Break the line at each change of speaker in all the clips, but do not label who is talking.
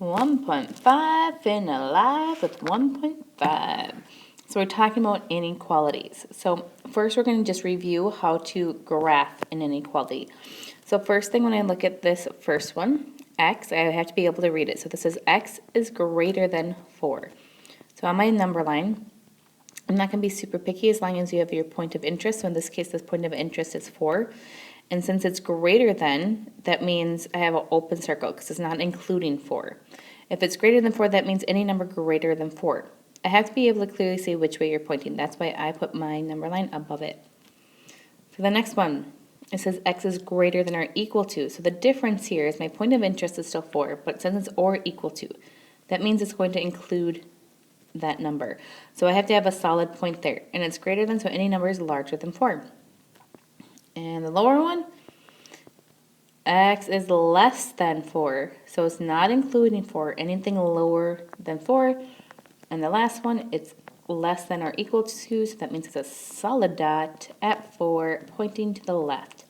1.5 and alive with 1.5. So we're talking about inequalities. So first we're going to just review how to graph an inequality. So first thing when I look at this first one, x, I have to be able to read it. So this is x is greater than 4. So on my number line, I'm not going to be super picky as long as you have your point of interest. So in this case, this point of interest is 4. And since it's greater than, that means I have an open circle because it's not including 4. If it's greater than 4, that means any number greater than 4. I have to be able to clearly see which way you're pointing. That's why I put my number line above it. For the next one, it says x is greater than or equal to. So the difference here is my point of interest is still 4, but since it's or equal to, that means it's going to include that number. So I have to have a solid point there. And it's greater than, so any number is larger than 4. And the lower one, x is less than 4. So it's not including 4, anything lower than 4. And the last one, it's less than or equal to, so that means it's a solid dot at 4 pointing to the left.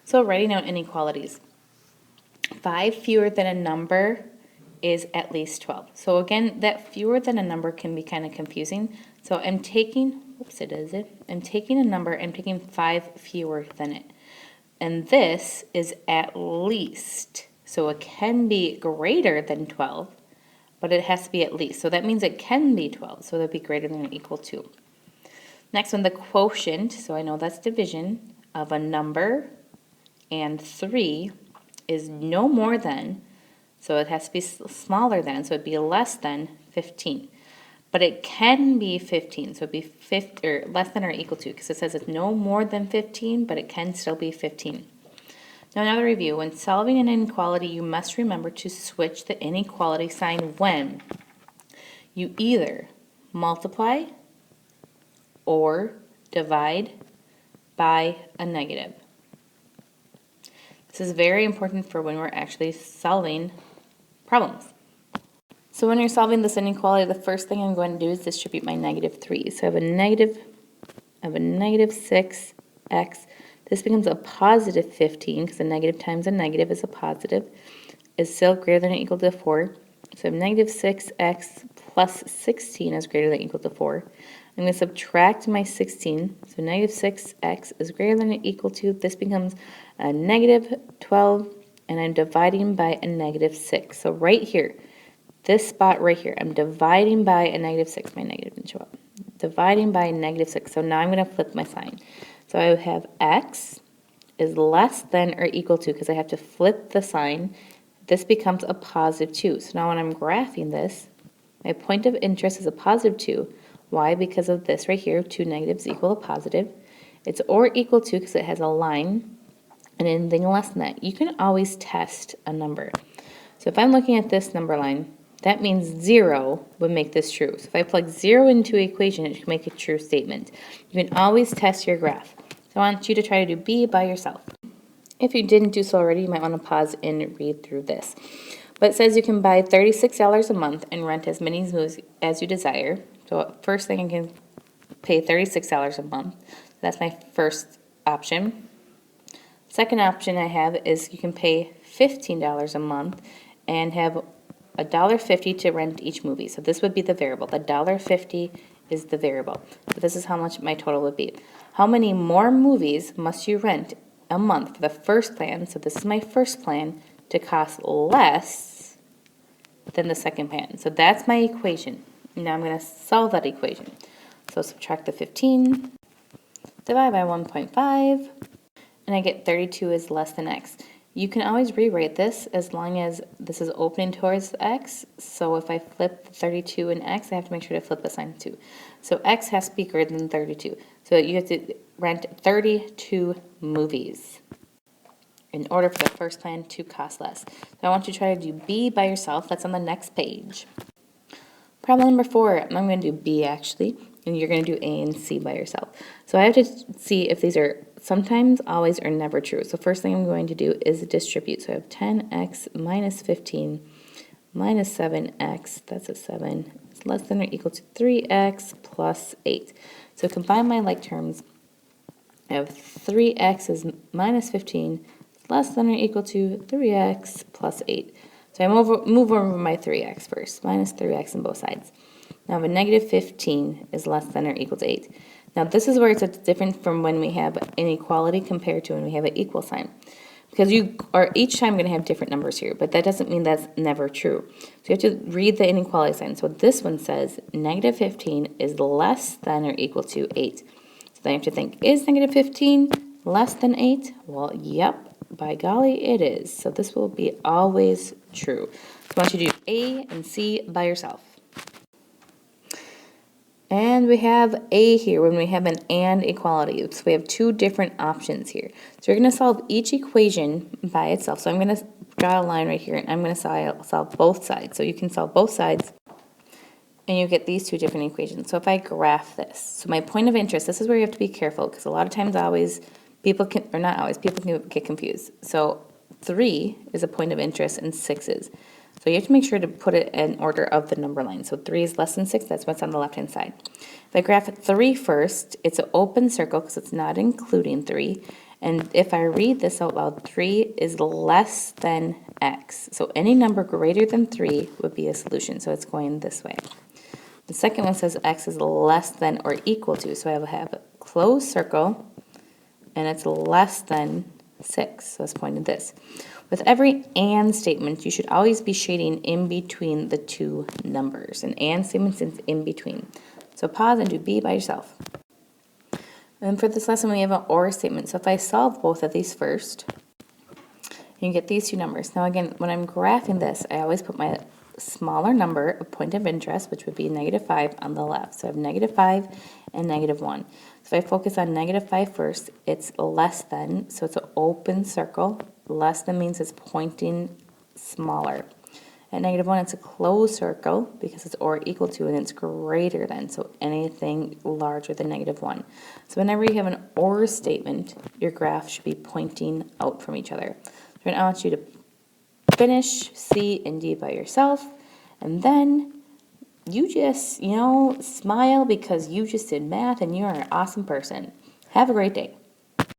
So writing out inequalities. 5 fewer than a number is at least 12. So again, that fewer than a number can be kind of confusing. So I'm taking, I'm taking a number and taking 5 fewer than it. And this is at least. So it can be greater than 12, but it has to be at least. So that means it can be 12, so that'd be greater than or equal to. Next one, the quotient, so I know that's division, of a number and 3 is no more than, so it has to be smaller than, so it'd be less than 15. But it can be 15, so it'd be less than or equal to, because it says it's no more than 15, but it can still be 15. Now another review, when solving an inequality, you must remember to switch the inequality sign when you either multiply or divide by a negative. This is very important for when we're actually solving problems. So when you're solving this inequality, the first thing I'm going to do is distribute my negative 3. So I have a negative 6x. This becomes a positive 15 because a negative times a negative is a positive. Is still greater than or equal to 4. So I have negative 6x plus 16 is greater than or equal to 4. I'm going to subtract my 16. So negative 6x is greater than or equal to, this becomes a negative 12, and I'm dividing by a negative 6. So right here, this spot right here, I'm dividing by a negative 6. My negative didn't show up. Dividing by a negative 6. So now I'm going to flip my sign. So I have x is less than or equal to, because I have to flip the sign. This becomes a positive 2. So now when I'm graphing this, my point of interest is a positive 2. Why? Because of this right here, 2 negatives equal a positive. It's or equal to because it has a line, and anything less than that. You can always test a number. So if I'm looking at this number line, that means 0 would make this true. So if I plug 0 into an equation, it should make a true statement. You can always test your graph. So I want you to try to do B by yourself. If you didn't do so already, you might want to pause and read through this. But it says you can buy $36 a month and rent as many movies as you desire. So first thing, I can pay $36 a month. That's my first option. Second option I have is you can pay $15 a month and have $1.50 to rent each movie. So this would be the variable. The $1.50 is the variable. So this is how much my total would be. How many more movies must you rent a month for the first plan? So this is my first plan to cost less than the second plan. So that's my equation. Now I'm going to solve that equation. So subtract the 15, divide by 1.5, and I get 32 is less than x. You can always rewrite this as long as this is opening towards x. So if I flip 32 and x, I have to make sure to flip the sign too. So x has to be greater than 32. So you have to rent 32 movies in order for the first plan to cost less. So I want you to try to do B by yourself. That's on the next page. Problem number 4, I'm going to do B actually, and you're going to do A and C by yourself. So I have to see if these are sometimes, always, or never true. So first thing I'm going to do is distribute. So I have 10x minus 15 minus 7x, that's a 7, it's less than or equal to 3x plus 8. So combine my like terms. I have 3x is minus 15, less than or equal to 3x plus 8. So I move over my 3x first, minus 3x on both sides. Now, a negative 15 is less than or equal to 8. Now, this is where it's different from when we have inequality compared to when we have an equal sign. Because you are each time going to have different numbers here, but that doesn't mean that's never true. So you have to read the inequality sign. So this one says negative 15 is less than or equal to 8. So then you have to think, is negative 15 less than 8? Well, yep, by golly, it is. So this will be always true. So I want you to do A and C by yourself. And we have A here when we have an and equality. So we have two different options here. So we're going to solve each equation by itself. So I'm going to draw a line right here, and I'm going to solve both sides. So you can solve both sides, and you get these two different equations. So if I graph this, so my point of interest, this is where you have to be careful, because a lot of times people can get confused. So 3 is a point of interest, and 6 is. So you have to make sure to put it in order of the number line. So 3 is less than 6, that's what's on the left-hand side. If I graph 3 first, it's an open circle because it's not including 3. And if I read this out loud, 3 is less than x. So any number greater than 3 would be a solution. So it's going this way. The second one says x is less than or equal to. So I will have a closed circle, and it's less than 6. So it's pointing this. With every and statement, you should always be shading in between the two numbers. An and statement is in between. So pause and do B by yourself. And for this lesson, we have an or statement. So if I solve both of these first, you get these two numbers. Now again, when I'm graphing this, I always put my smaller number of point of interest, which would be negative 5, on the left. So I have negative 5 and negative 1. So if I focus on negative 5 first, it's less than, so it's an open circle. Less than means it's pointing smaller. At negative 1, it's a closed circle because it's or equal to, and it's greater than, so anything larger than negative 1. So whenever you have an or statement, your graph should be pointing out from each other. So I want you to finish C and D by yourself, and then you just, smile because you just did math and you're an awesome person. Have a great day.